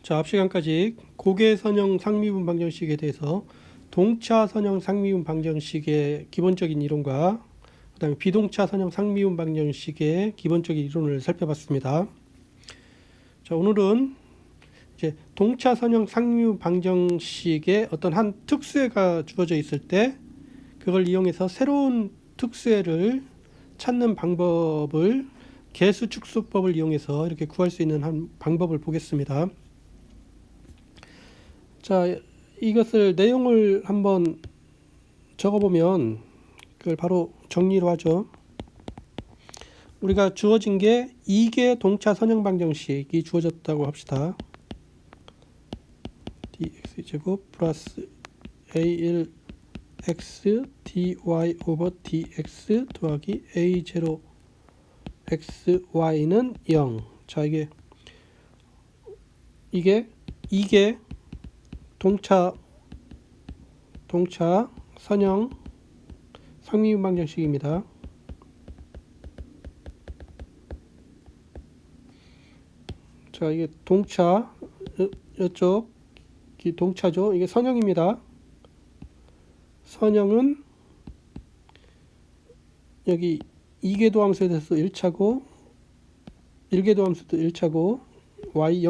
자, 앞 시간까지 고개선형 상미분 방정식에 대해서 동차 선형 상미분 방정식의 기본적인 이론과 그 다음에 비동차 선형 상미분 방정식의 기본적인 이론을 살펴봤습니다. 자, 오늘은 이제 동차 선형 상미분 방정식에 어떤 한 특수해가 주어져 있을 때 그걸 이용해서 새로운 특수해를 찾는 방법을 개수축소법을 이용해서 이렇게 구할 수 있는 한 방법을 보겠습니다. 자, 이것을 내용을 한번 적어보면 그걸 바로 정리로 하죠. 우리가 주어진 게 2개 동차 선형 방정식이 주어졌다고 합시다. dx제곱 플러스 a1x dy 오버 dx 더하기 a0 xy는 0. 자, 이게 2개 동차 선형 상미분 방정식입니다. 자, 이게 동차, 이쪽 동차죠. 이게 선형입니다. 선형은 여기 2개 도함수에 대해서 1차고 1개 도함수도 1차고 y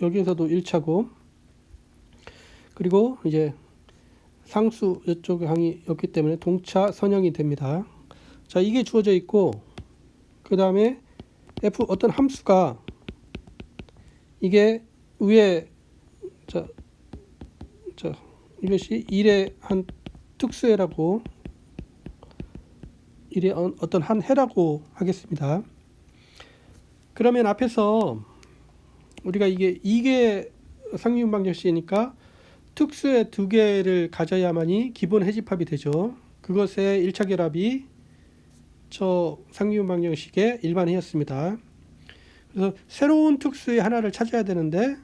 여기에서도 1차고 그리고 이제 상수 이쪽 항이 없기 때문에 동차 선형이 됩니다. 자, 이게 주어져 있고 그 다음에 f 어떤 함수가 이게 위에 자 이것이 1의 한 특수해라고 1의 어떤 한 해라고 하겠습니다. 그러면 앞에서 우리가 이게 2개 상미분 방정식이니까 특수해 2개를 가져야만이 기본 해집합이 되죠. 그것의 1차 결합이 저 상미분 방정식의 일반해였습니다. 그래서 새로운 특수의 하나를 찾아야 되는데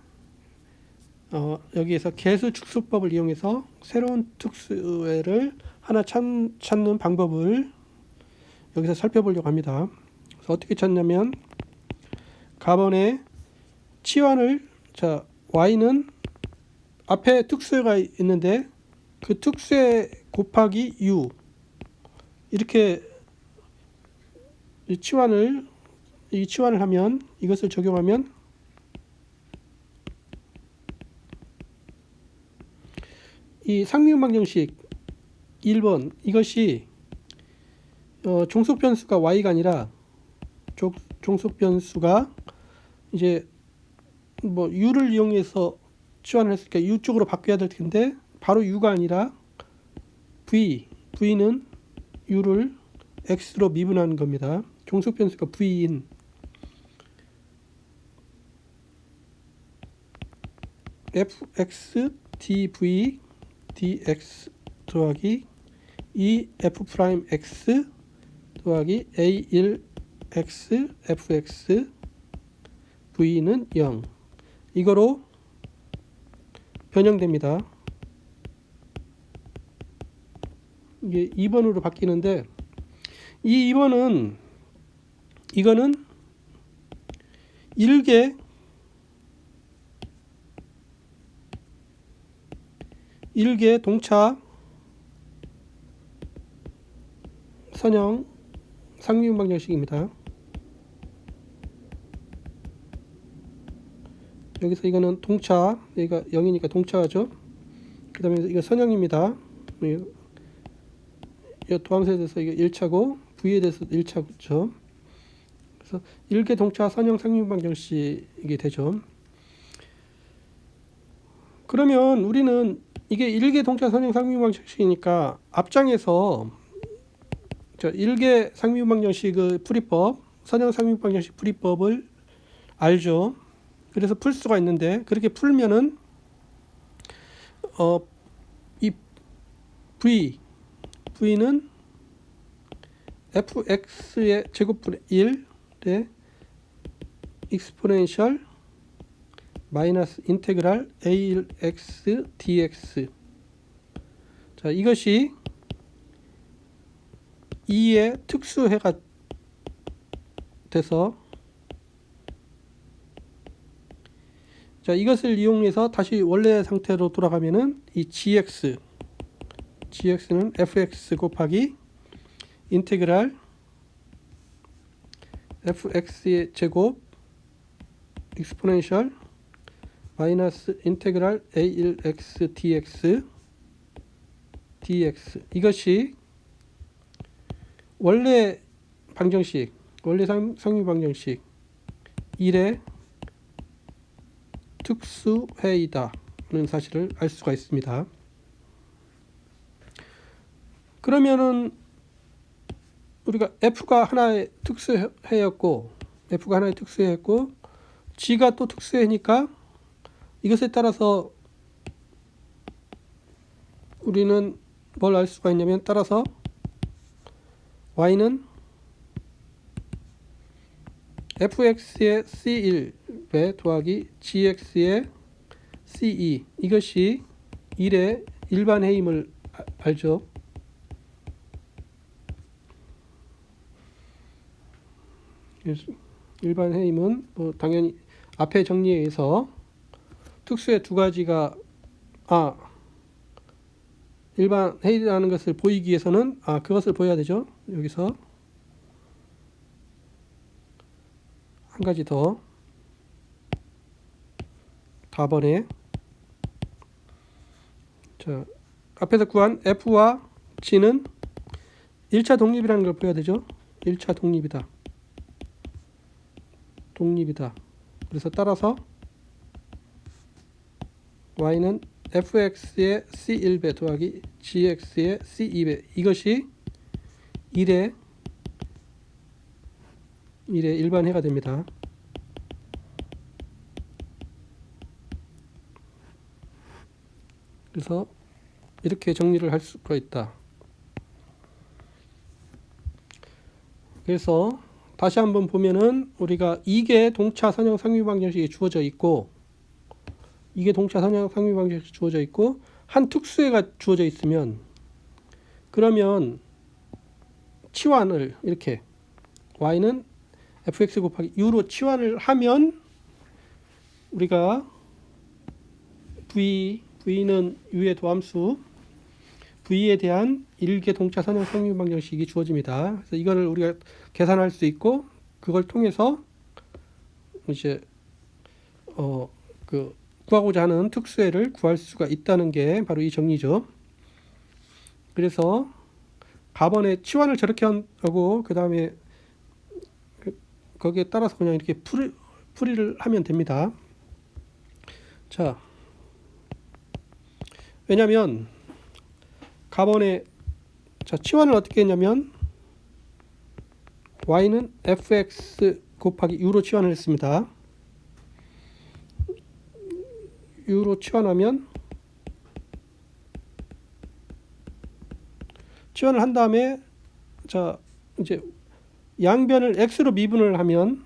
여기에서 개수축소법을 이용해서 새로운 특수해를 하나 찾는 방법을 여기서 살펴보려고 합니다. 그래서 어떻게 찾냐면 가번의 치환을 자 y는 앞에 특수해가 있는데 그 특수해 곱하기 u 이렇게 이 치환을 하면 이것을 적용하면 이 상미분 방정식 1번 이것이 종속 변수가 y가 아니라 종속 변수가 이제 뭐 u를 이용해서 치환을 했으니까 u 쪽으로 바뀌어야 될 텐데 바로 u가 아니라 v는 u를 x로 미분하는 겁니다. 종속 변수가 v인 fx dv dx 더하기 2f'x 더하기 a1x fx v는 0 이거로 변형됩니다. 이게 2번으로 바뀌는데 이 2번은 이거는 1개 동차 선형 상미분 방정식입니다. 여기서 이거는 동차, 여기가 0이니까 동차죠. 그 다음에 이거 선형입니다. 이 도함수에 대해서 이게 1차고 V에 대해서 1차죠. 그래서 1개 동차 선형 상미분 방정식이 되죠. 그러면 우리는 이게 1개 동차 선형 상미분 방정식이니까 앞장에서 1개 상미분 방정식의 풀이법, 선형 상미분 방정식 풀이법을 알죠. 그래서 풀 수가 있는데 그렇게 풀면은 이 v는 fx의 제곱분의 1의 익스포넨셜 마이너스 인테그랄 a1x dx 자 이것이 2의 특수해가 돼서 자, 이것을 이용해서 다시 원래 상태로 돌아가면은 이 gx는 fx 곱하기 인테그랄 fx의 제곱 익스포넨셜 마이너스 인테그랄 a1x dx 이것이 원래 방정식, 원래 상위 방정식 1의 특수해이다는 사실을 알 수가 있습니다. 그러면은 우리가 f가 하나의 특수해였고 g가 또 특수해니까 이것에 따라서 우리는 뭘 알 수가 있냐면 따라서 y는 fx의 c1배 더하기 gx의 c2 이것이 1의 일반 해임을 알죠. 일반 해임은 뭐 당연히 앞에 정리에 의해서 특수의 두 가지가 일반 해임이라는 것을 보이기 위해서는 그것을 보여야 되죠. 여기서 한 가지 더 답번에 자 앞에서 구한 f와 g는 1차 독립이라는 걸 보여야 되죠. 1차 독립이다. 그래서 따라서 y는 fx의 c1배 더하기 gx의 c2배 이것이 1의 일반해가 됩니다. 그래서 이렇게 정리를 할 수가 있다. 그래서 다시 한번 보면은 우리가 2개 동차 선형 상미 방정식이 주어져 있고 한 특수해가 주어져 있으면 그러면 치환을 이렇게 y는 fx 곱하기 u로 치환을 하면 우리가 v는 u의 도함수 v에 대한 1개 동차 선형 상미 방정식이 주어집니다. 그래서 이거를 우리가 계산할 수 있고 그걸 통해서 이제 구하고자 하는 특수해를 구할 수가 있다는 게 바로 이 정리죠. 그래서 가번에 치환을 저렇게 하고 그 다음에 거기에 따라서 그냥 이렇게 풀이를 하면 됩니다. 자, 왜냐면 가번에 치환을 어떻게 했냐면 y는 fx 곱하기 u로 치환을 했습니다. u로 치환하면 치환을 한 다음에 이제 양변을 x로 미분을 하면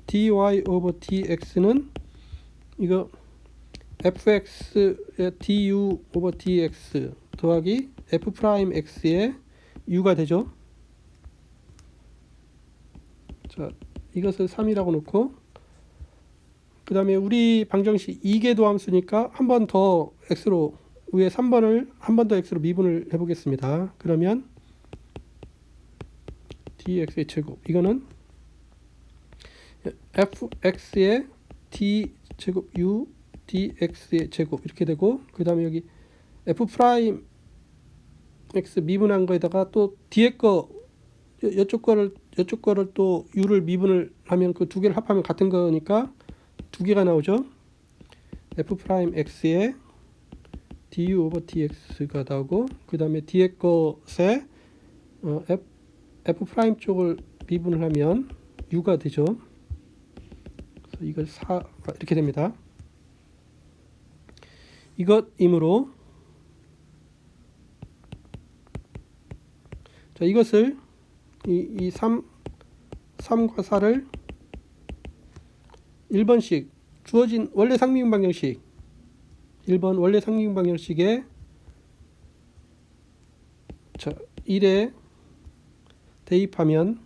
dy over dx는 이거 fx의 du over dx 더하기 f'x의 u가 되죠. 자, 이것을 3이라고 놓고 그 다음에 우리 방정식 2개 도함수니까 한 번 더 x로 위에 3번을 한 번 더 x로 미분을 해보겠습니다. 그러면 dx의 제곱 이거는 fx의 d 제곱 u dx의 제곱 이렇게 되고 그 다음에 여기 f'x 미분한 거에다가 또 뒤에 거 이쪽 거를 또 u를 미분을 하면 그 두 개를 합하면 같은 거니까 두 개가 나오죠. f'x의 du over dx가 나오고 그 다음에 뒤에 것에 f' 쪽을 미분을 하면 u가 되죠. 그래서 이걸 4가 이렇게 됩니다. 이것이므로 자 이것을 이 3과 4를 1번씩 주어진 원래 상미분 방정식 1번 원래 상미분 방정식에 1에 대입하면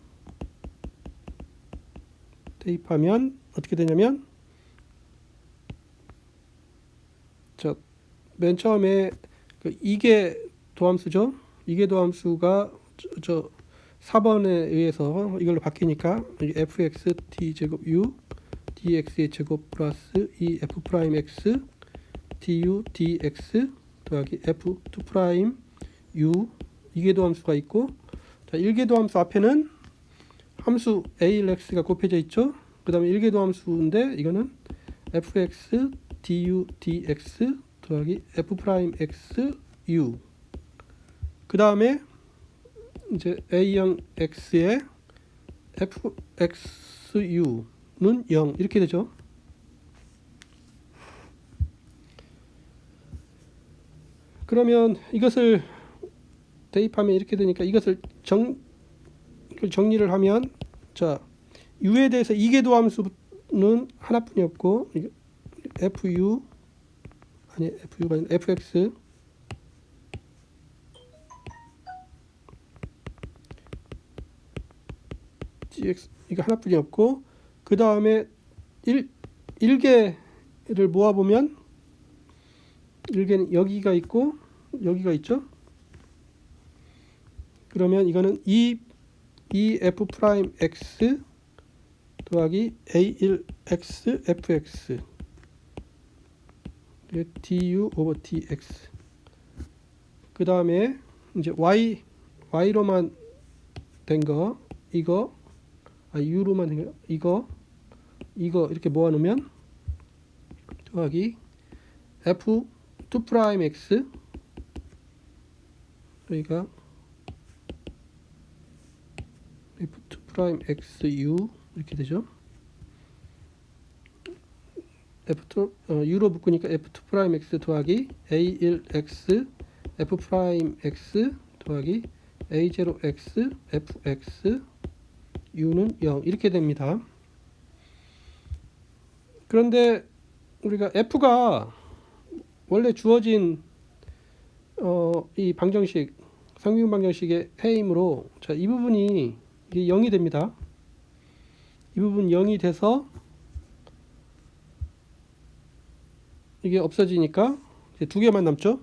어떻게 되냐면 맨 처음에 그 이계 도함수죠. 이계 도함수가 저 4번에 의해서 이걸로 바뀌니까 fx t 제곱 u dx의 제곱 플러스 2f 프라임 x du dx 더하기 f2 프라임 u 이계도 함수가 있고, 자 1계도 함수 앞에는 함수 a1x가 곱해져 있죠. 그 다음에 1계도 함수인데 이거는 fx du dx 더하기 f 프라임 x u, 그 다음에 이제 a0 x의 fxu는 0 이렇게 되죠. 그러면 이것을 대입하면 이렇게 되니까 이것을 정리를 하면, 자 u에 대해서 이계도 함수는 하나뿐이 없고 fu 아니 fu가 아니라 fx dx 이거 하나뿐이 없고, 그 다음에 1계를 모아보면 1계는 여기가 있고 여기가 있죠. 그러면 이거는 2f 프라임 x 더하기 a1x fx du 오버 dx, 그 다음에 이제 y로만 된 거 이거 u로만 된 거 이거 이렇게 모아놓으면 더하기 f2 프라임 x 여기가 f2 프라임 xu 이렇게 되죠. f2 u로 묶으니까 f2 프라임 x 더하기 a1x f 프라임 x 더하기 a0x fx u는 0 이렇게 됩니다. 그런데 우리가 f가 원래 주어진 이 방정식 상미분 방정식의 해이므로, 자 이 부분이 이게 0이 됩니다. 이 부분 0이 돼서 이게 없어지니까 이제 두 개만 남죠.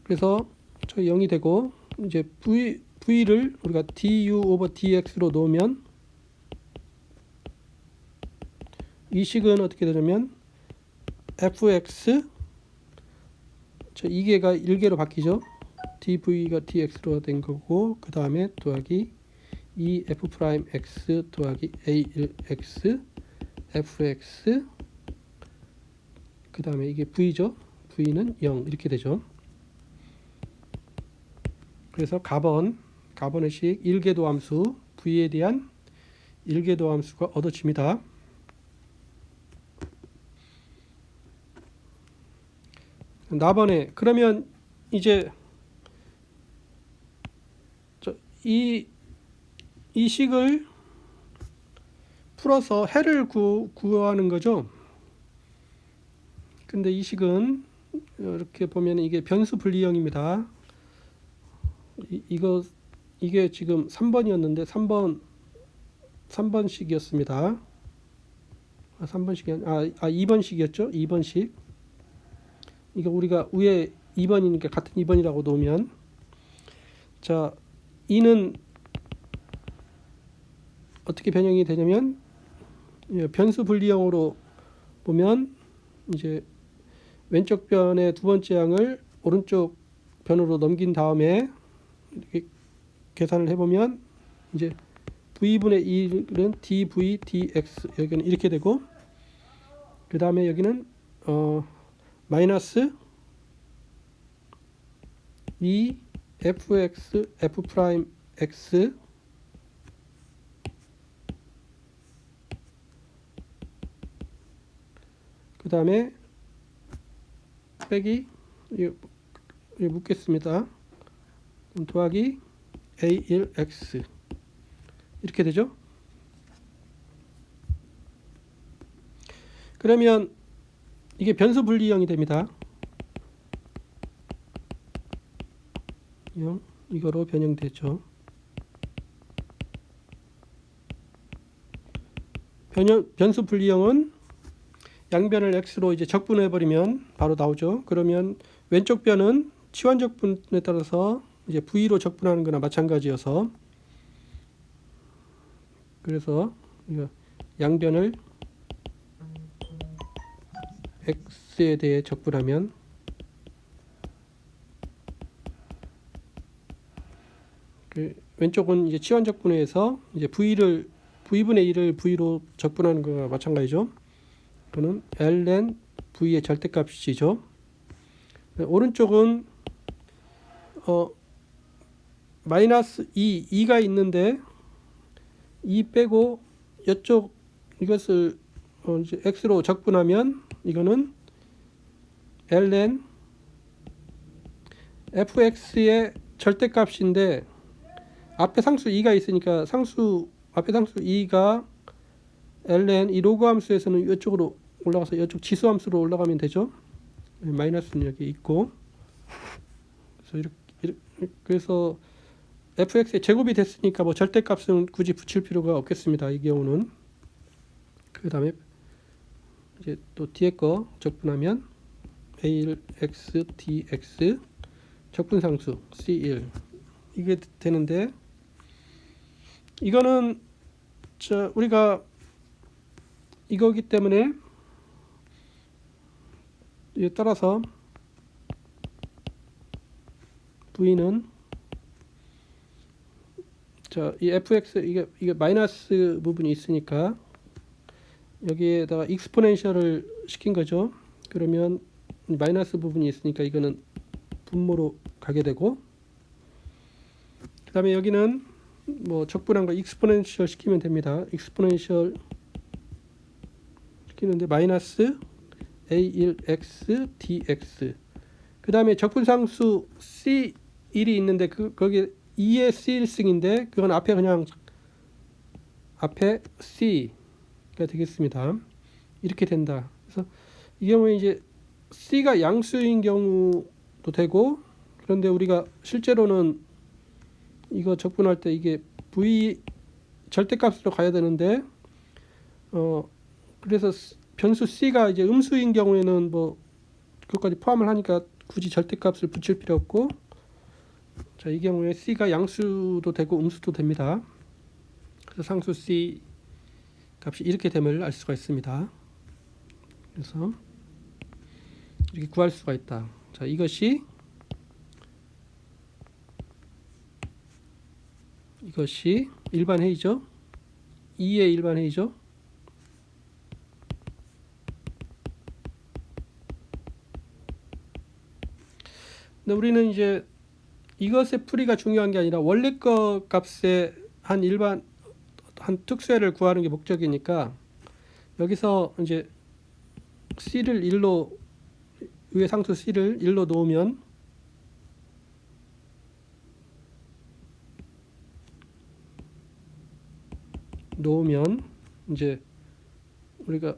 그래서 저 0이 되고, 이제 v를 우리가 du 오버 dx로 놓으면 이 식은 어떻게 되냐면 fx 저 2계가 1계로 바뀌죠. dv가 dx로 된 거고, 그 다음에 더하기 2f 프라임 x 더하기 a1x fx, 그 다음에 이게 v죠. v는 0 이렇게 되죠. 그래서 가번의 식 1계도 함수 v에 대한 1계도 함수가 얻어집니다. 나번에 그러면 이제 이 식을 풀어서 해를 구하는 거죠. 근데 이 식은 이렇게 보면 이게 변수 분리형입니다. 이게 지금 3번이었는데 3번식이었습니다. 3번식이 2번식이었죠. 2번식. 이거 우리가 위에 2번이니까 같은 2번이라고 놓으면, 자 2는 어떻게 변형이 되냐면 변수 분리형으로 보면 이제 왼쪽 변의 두 번째 항을 오른쪽 변으로 넘긴 다음에 이렇게 계산을 해보면 이제 v분의 1은 dv dx 여기는 이렇게 되고, 그 다음에 여기는 마이너스 2 fx f 프라임 x 그 다음에 빼기 이거 묻겠습니다. 더하기 a1x 이렇게 되죠. 그러면 이게 변수 분리형이 됩니다. 이거로 변형되죠. 변수 분리형은 양변을 x로 이제 적분해 버리면 바로 나오죠. 그러면 왼쪽 변은 치환 적분에 따라서 이제 v로 적분하는 거나 마찬가지여서, 그래서 이거 양변을 x에 대해 적분하면 그 왼쪽은 이제 치환 적분에 의해서 이제 v분의 1을 v로 적분하는 거나 마찬가지죠. 그거는 ln v의 절대값이죠. 오른쪽은 마이너스 2가 있는데 2 빼고 이쪽 이것을 이제 x로 적분하면 이거는 ln fx의 절대값인데 앞에 상수 2가 있으니까 앞에 상수 2가 ln 이 로그 함수에서는 이쪽으로 올라가서 이쪽 지수 함수로 올라가면 되죠. 마이너스는 여기 있고, 그래서 fx의 제곱이 됐으니까 뭐 절대값은 굳이 붙일 필요가 없겠습니다. 이 경우는. 그 다음에 이제 또 뒤에 거 적분하면 a1x dx 적분상수 c1 이게 되는데, 이거는 우리가 이거기 때문에 이에 따라서 v는 이 fx 이게 마이너스 부분이 있으니까 여기에다가 익스포넨셜을 시킨 거죠. 그러면 마이너스 부분이 있으니까 이거는 분모로 가게 되고, 그 다음에 여기는 뭐 적분한 거 익스포넨셜 시키면 됩니다. 익스포넨셜 시키는데 마이너스 a1x dx, 그 다음에 적분상수 c1이 있는데 거기 2의 c1승인데 그건 앞에 그냥 앞에 c가 되겠습니다. 이렇게 된다. 그래서 이 경우에 이제 c가 양수인 경우도 되고, 그런데 우리가 실제로는 이거 적분할 때 이게 v 절대값으로 가야 되는데 그래서 변수 c가 이제 음수인 경우에는 뭐 그것까지 포함을 하니까 굳이 절대값을 붙일 필요 없고, 자, 이 경우에 c가 양수도 되고 음수도 됩니다. 그래서 상수 c 값이 이렇게 됨을 알 수가 있습니다. 그래서 이렇게 구할 수가 있다. 자, 이것이 일반 회의죠. 2의 일반 회의죠. 근데 우리는 이제 이것의 풀이가 중요한 게 아니라 원래 거 값의 한 특수회를 구하는 게 목적이니까, 여기서 이제 c를 1로 위에 상수 c를 1로 놓으면 이제 우리가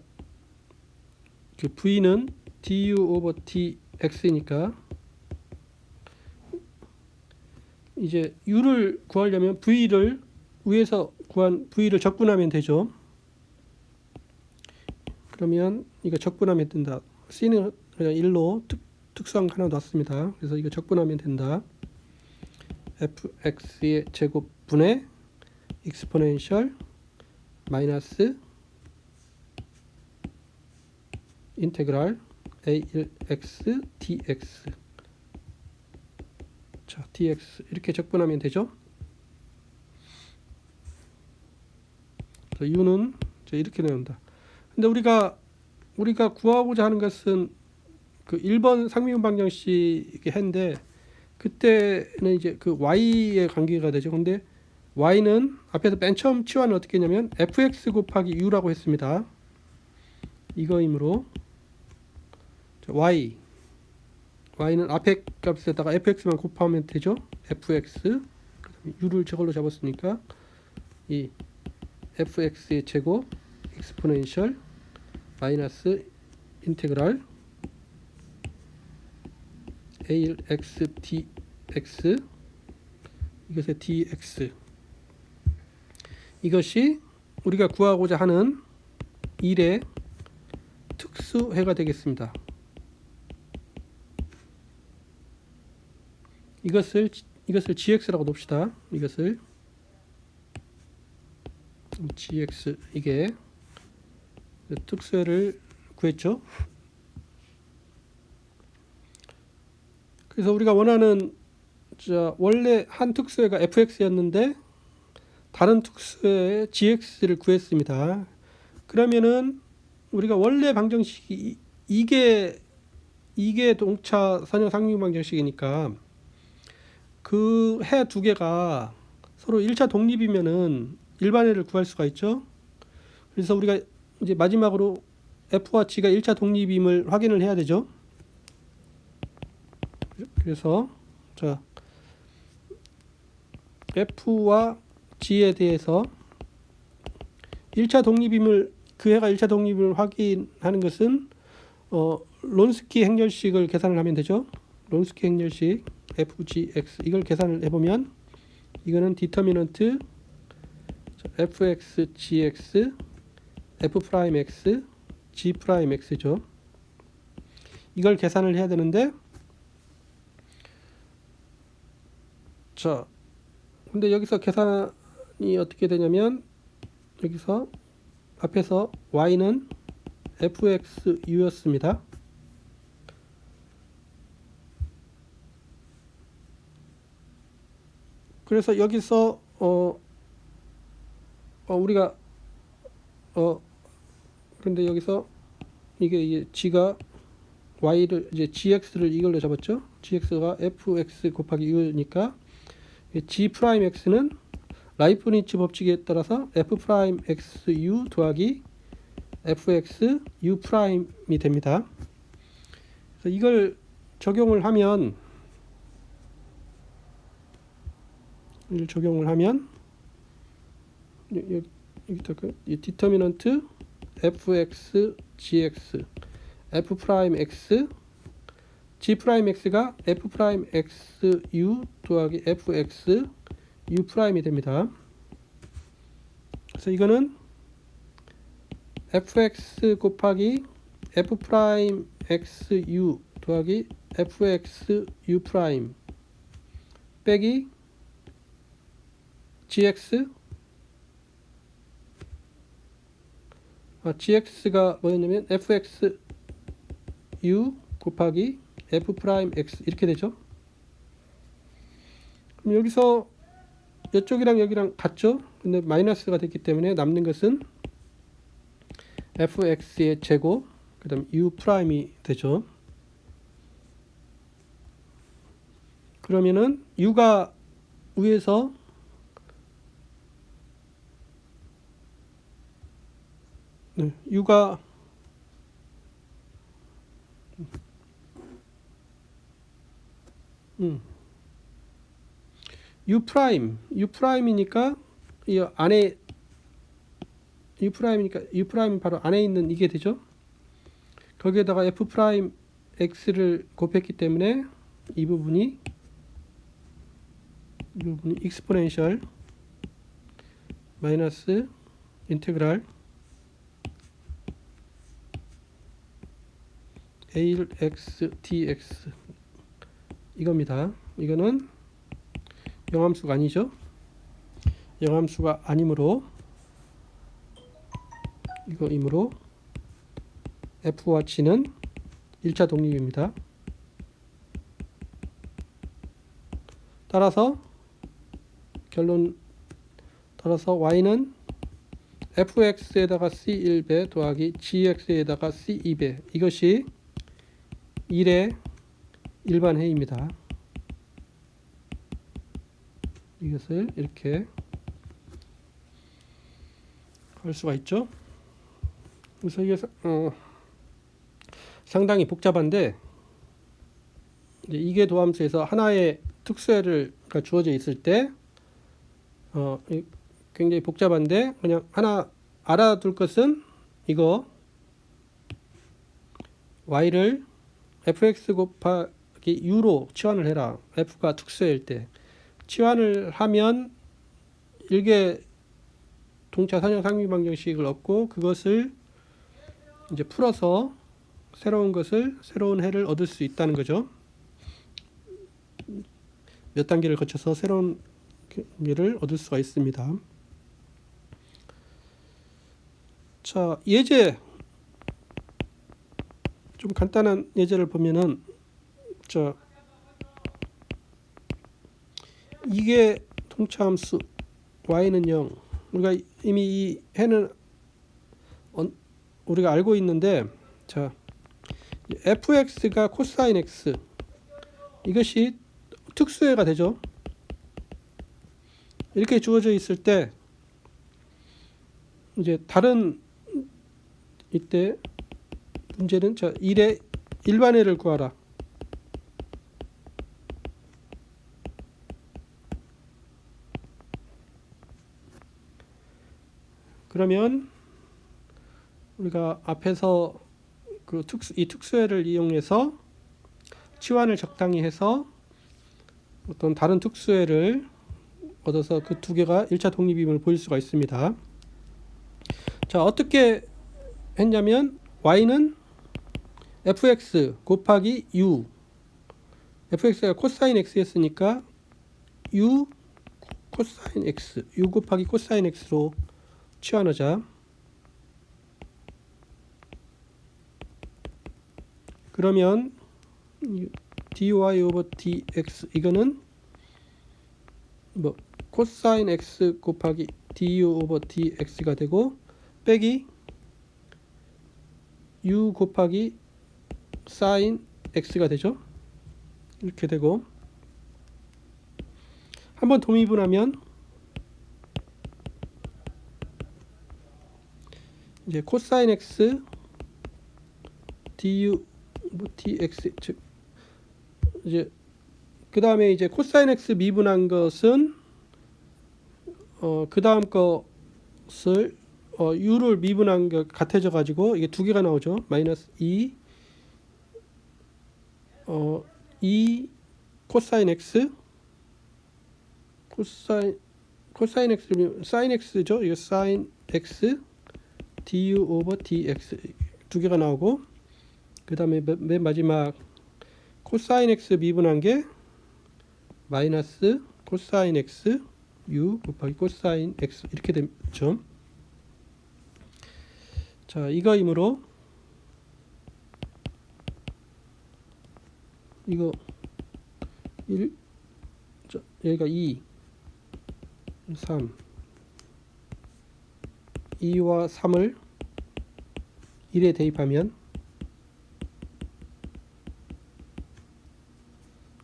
그 v는 du over dx이니까 이제 u를 구하려면 v를 위에서 구한 v를 적분하면 되죠. 그러면 이거 적분하면 된다. c는 그냥 1로 특수한 거 하나 놨습니다. 그래서 이거 적분하면 된다. fx의 제곱분의 익스포넨셜 마이너스 인테그랄 a1x dx. 자, dx 이렇게 적분하면 되죠. 자, u는 이렇게 나온다. 근데 우리가 구하고자 하는 것은 그 1번 상미분 방정식의 해인데, 그때는 이제 그 y의 관계가 되죠. 근데 y는 앞에서 맨 처음 치환을 어떻게 했냐면 fx 곱하기 u라고 했습니다. 이거이므로 y는 앞에 값에다가 fx만 곱하면 되죠. fx u를 저걸로 잡았으니까 이 fx의 제곱 익스포넨셜 마이너스 인테그랄 a1x dx, 이것의 dx, 이것이 우리가 구하고자 하는 1의 특수해가 되겠습니다. 이것을 gx라고 놓읍시다. 이것을 gx, 이게 특수해를 구했죠. 그래서 우리가 원하는 원래 한 특수해가 fx였는데 다른 특수해의 gx를 구했습니다. 그러면은 우리가 원래 방정식이 이게 동차 선형 상미분 방정식이니까 그 해 두 개가 서로 1차 독립이면은 일반해를 구할 수가 있죠. 그래서 우리가 이제 마지막으로 f와 g가 1차 독립임을 확인을 해야 되죠. 그래서 자, f와 g에 대해서 1차 독립임을, 그 해가 1차 독립임을 확인하는 것은 론스키 행렬식을 계산을 하면 되죠. 론스키 행렬식 fgx, 이걸 계산을 해보면 이거는 디터미넌트 fx gx f'x g'x죠. 이걸 계산을 해야 되는데, 자, 근데 여기서 계산이 어떻게 되냐면, 여기서 앞에서 y는 fxu였습니다. 그래서 여기서 우리가 그런데 여기서 이게 g가 y를 이제 gx를 이걸로 잡았죠. gx가 fx 곱하기 u니까 g'x는 라이프니츠 법칙에 따라서 f'xu 더하기 fx u'이 됩니다. 그래서 이걸 적용을 하면 여기다 이 디터미넌트 fx gx f'x g'x가 f'xu 더하기 fx u'이 됩니다. 그래서 이거는 fx 곱하기 f'xu 더하기 fx u' 빼기 gx, gx가 뭐였냐면 fx u 곱하기 f'x 이렇게 되죠. 그럼 여기서 이쪽이랑 여기랑 같죠. 근데 마이너스가 됐기 때문에 남는 것은 fx의 제곱, 그 다음 u'이 되죠. 그러면은 u가 위에서 u가 u'이니까 이 안에 u'이 바로 안에 있는 이게 되죠. 거기에다가 f'x를 곱했기 때문에 이 부분이 익스포넨셜 마이너스 인테그랄 AX dx 이겁니다. 이거는 영함수가 아니죠. 영함수가 아니므로 이거이므로 f와 g는 1차 독립입니다. 따라서 y는 fx에다가 c1배 더하기 gx에다가 c2배, 이것이 1의 일반해입니다. 이것을 이렇게 할 수가 있죠. 그래서 이게 상당히 복잡한데, 이게 도함수에서 하나의 특수해가 주어져 있을 때 굉장히 복잡한데, 그냥 하나 알아둘 것은 이거 y를 fx 곱하기 u로 치환을 해라. f가 특수해일 때 치환을 하면 일개 동차 선형 상미 방정식을 얻고, 그것을 이제 풀어서 새로운 해를 얻을 수 있다는 거죠. 몇 단계를 거쳐서 새로운 해를 얻을 수가 있습니다. 자, 예제 좀 간단한 예제를 보면은, 자, 이게 동차함수 y는 0. 우리가 이미 이 해는 우리가 알고 있는데, 자, fx가 코사인 x, 이것이 특수해가 되죠. 이렇게 주어져 있을 때 이제 다른 이때 문제는, 자, 1의 일반해를 구하라. 그러면 우리가 앞에서 이 특수해를 이용해서 치환을 적당히 해서 어떤 다른 특수해를 얻어서 그 두 개가 1차 독립임을 보일 수가 있습니다. 자, 어떻게 했냐면 y는 fx 곱하기 u, fx가 코사인 x였으니까 u 코사인 x, u 곱하기 코사인 x로 치환하자. 그러면 dy 오버 dx, 이거는 뭐 코사인 x 곱하기 du 오버 dx가 되고, 빼기 u 곱하기 사인 x가 되죠. 이렇게 되고, 한번 도미분하면 이제 코사인 x du dx, 즉 이제 그 다음에 이제 코사인 x 미분한 것은 그 다음 것을 u를 미분한 것 같아져 가지고 이게 두 개가 나오죠. 마이너스 2 코사인 x, 코사인 x를 사인 x죠. 이거 사인 x du 오버 dx 두 개가 나오고, 그 다음에 맨 마지막 코사인 x 미분한 게 마이너스 코사인 x u 곱하기 코사인 x 이렇게 되죠. 자, 이거이므로 이거 1, 자, 여기가 2, 3, 2와 3을 1에 대입하면,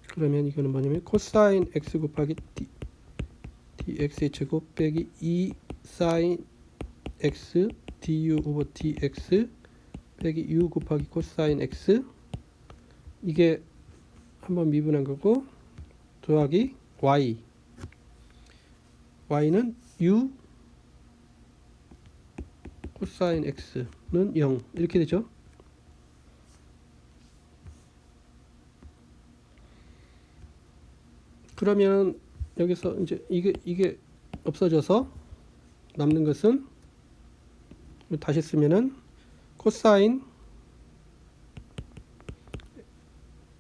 그러면 이거는 뭐냐면 코사인 x 곱하기 dx의 제곱 빼기 2 사인 x du 오버 dx 빼기 u 곱하기 코사인 x, 이게 한번 미분한 거고, 더하기 y는 u 코사인 x는 0 이렇게 되죠. 그러면 여기서 이제 이게 없어져서 남는 것은, 다시 쓰면은 코사인,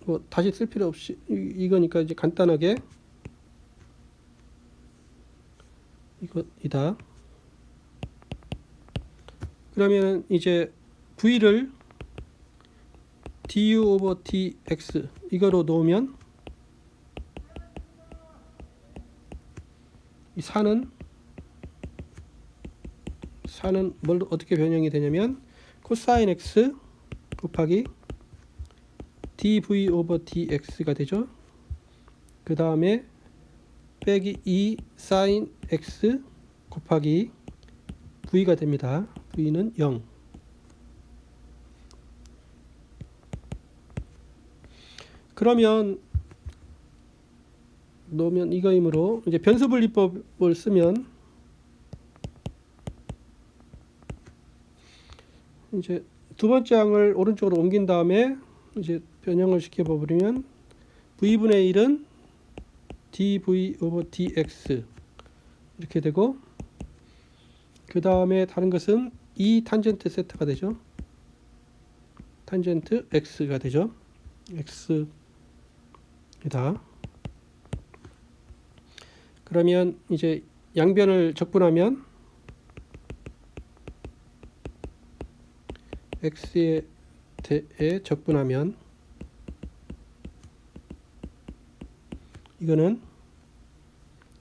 뭐 다시 쓸 필요 없이 이거니까 이제 간단하게 이거이다. 그러면 이제 v를 du 오버 dx 이거로 놓으면, 이 4는 뭘 어떻게 변형이 되냐면 코사인 x 곱하기 dv 오버 dx가 되죠. 그 다음에 빼기 2 사인 x 곱하기 v가 됩니다. v는 0. 그러면 놓으면 이거이므로 이제 변수분리법을 쓰면 이제 두 번째 항을 오른쪽으로 옮긴 다음에 이제 변형을 시켜 버리면 v분의 1은 dv 오버 dx 이렇게 되고, 그 다음에 다른 것은 2 탄젠트 세타가 되죠. 탄젠트 x가 되죠. x이다. 그러면 이제 양변을 적분하면 x에 대해 적분하면 이거는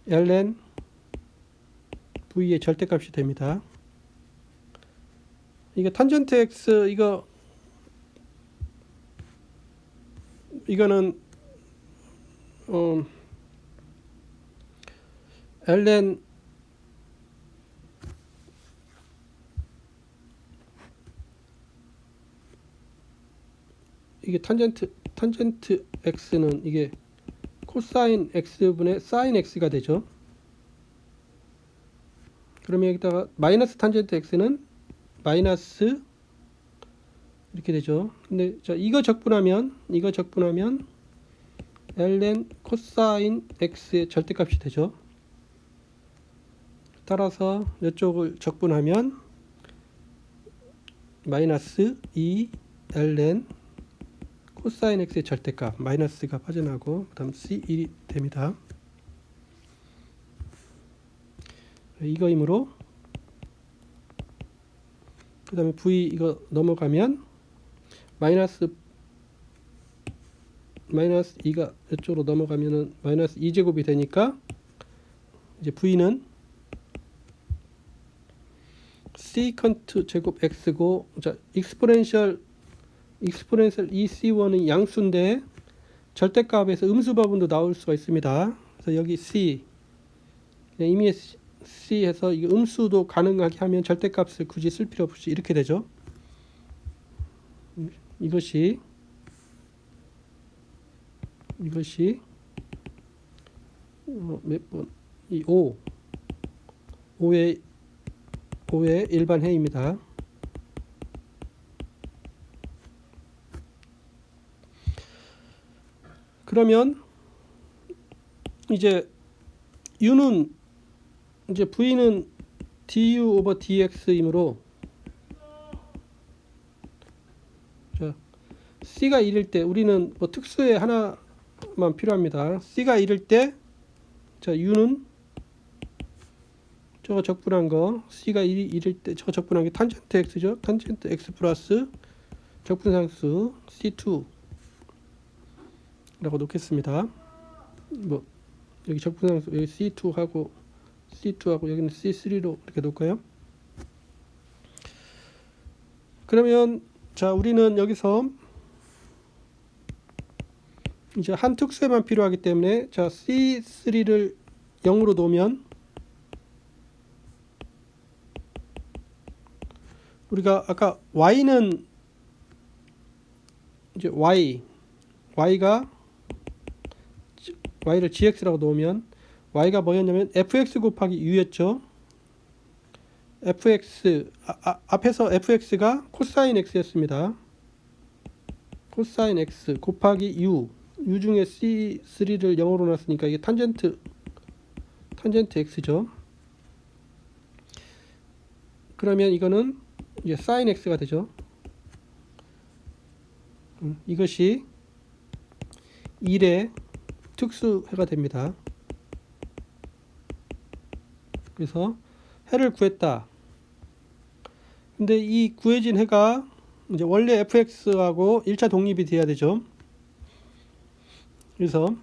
ln v의 절대값이 됩니다. 이거 탄젠트 x 이거는 ln 이게 탄젠트 x는 이게 코사인 x분의 사인 x가 되죠. 그러면 여기다가 마이너스 탄젠트 x는 마이너스 이렇게 되죠. 근데 자 이거 적분하면 ln 코사인 x의 절대값이 되죠. 따라서 이쪽을 적분하면 마이너스 2 ln 코사인 x의 절대값 마이너스가 빠져나고 그 다음 c1이 됩니다. 이거이므로 그 다음에 v 이거 넘어가면 마이너스 2가 이쪽으로 넘어가면은 마이너스 2제곱이 되니까 이제 v는 세컨트 제곱 x고, 자 익스포넨셜 EC1은 양수인데 절대값에서 음수 부분도 나올 수가 있습니다. 그래서 여기 C 이미 C 해서 이 음수도 가능하게 하면 절대값을 굳이 쓸 필요 없이 이렇게 되죠. 이것이 몇 번? 이 5의 일반 해입니다. 그러면 이제 u는 이제 v는 du 오버 dx이므로 자 c가 1일 때 우리는 뭐 특수의 하나만 필요합니다. c가 1일 때 자 u는 저거 적분한 거 c가 1일 때 저거 적분한 게 탄젠트 x죠. 탄젠트 x 플러스 적분상수 c2 라고 놓겠습니다. 뭐 여기 적분상수 여기 C2하고 여기는 C3로 이렇게 놓을까요? 그러면 자 우리는 여기서 이제 한 특수에만 필요하기 때문에 자 C3를 0으로 놓으면 우리가 아까 Y는 이제 Y를 gx라고 놓으면 Y가 뭐였냐면 fx 곱하기 u였죠. fx 앞에서 fx가 코사인 x였습니다. 코사인 x 곱하기 u 중에 c3를 0으로 놨으니까 이게 탄젠트 x죠. 그러면 이거는 이제 사인 x가 되죠. 이것이 1의 특수해가 됩니다. 그래서 해를 구했다. 근데 이 구해진 해가 이제 원래 fx하고 1차 독립이 돼야 되죠. 그래서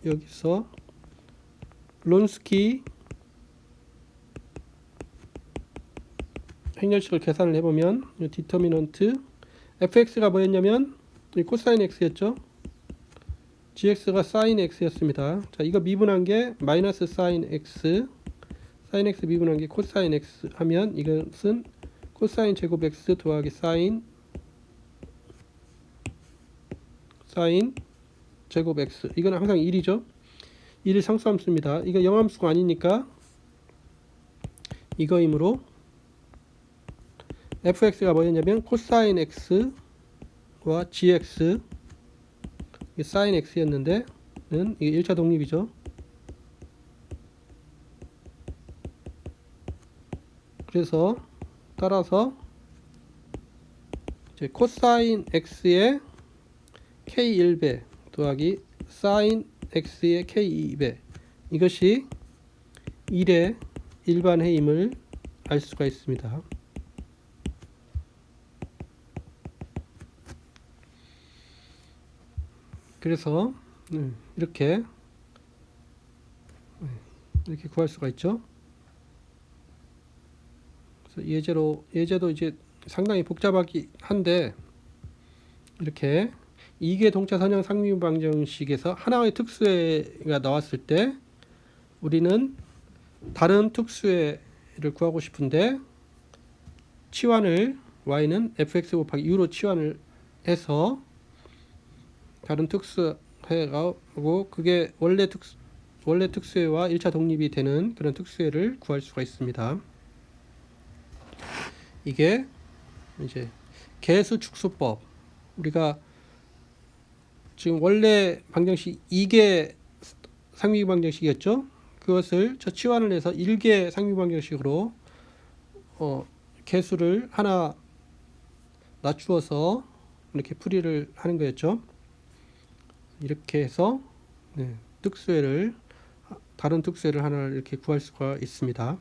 여기서 론스키 행렬식을 계산을 해보면 이 디터미넌트 fx가 뭐였냐면 코사인 x였죠. gx가 사인 x였습니다. 자 이거 미분한 게 마이너스 사인 x 미분한 게 코사인 x 하면 이것은 코사인 제곱 x 더하기 사인 제곱 x 이건 항상 1이죠. 1이 상수함수입니다. 이거 영함수가 아니니까 이거이므로 fx가 뭐였냐면 코사인 x와 gx 이게 사인 x였는데 이게 1차 독립이죠. 그래서 따라서 이제 코사인 x의 k1배 더하기 사인 x의 k2배, 이것이 1의 일반해임을 알 수가 있습니다. 그래서 이렇게 구할 수가 있죠. 그래서 예제도 이제 상당히 복잡하긴 한데, 이렇게 이계 동차 선형 상미분 방정식에서 하나의 특수해가 나왔을 때 우리는 다른 특수해를 구하고 싶은데, 치환을 y는 fx 곱하기 u로 치환을 해서 다른 특수해가고, 그게 원래 특수해와 1차 독립이 되는 그런 특수해를 구할 수가 있습니다. 이게 이제 개수축소법, 우리가 지금 원래 방정식 2개 상미분 방정식이었죠. 그것을 치환을 해서 1개 상미분 방정식으로 개수를 하나 낮추어서 이렇게 풀이를 하는 거였죠. 이렇게 해서 다른 특수해를 하나 이렇게 구할 수가 있습니다.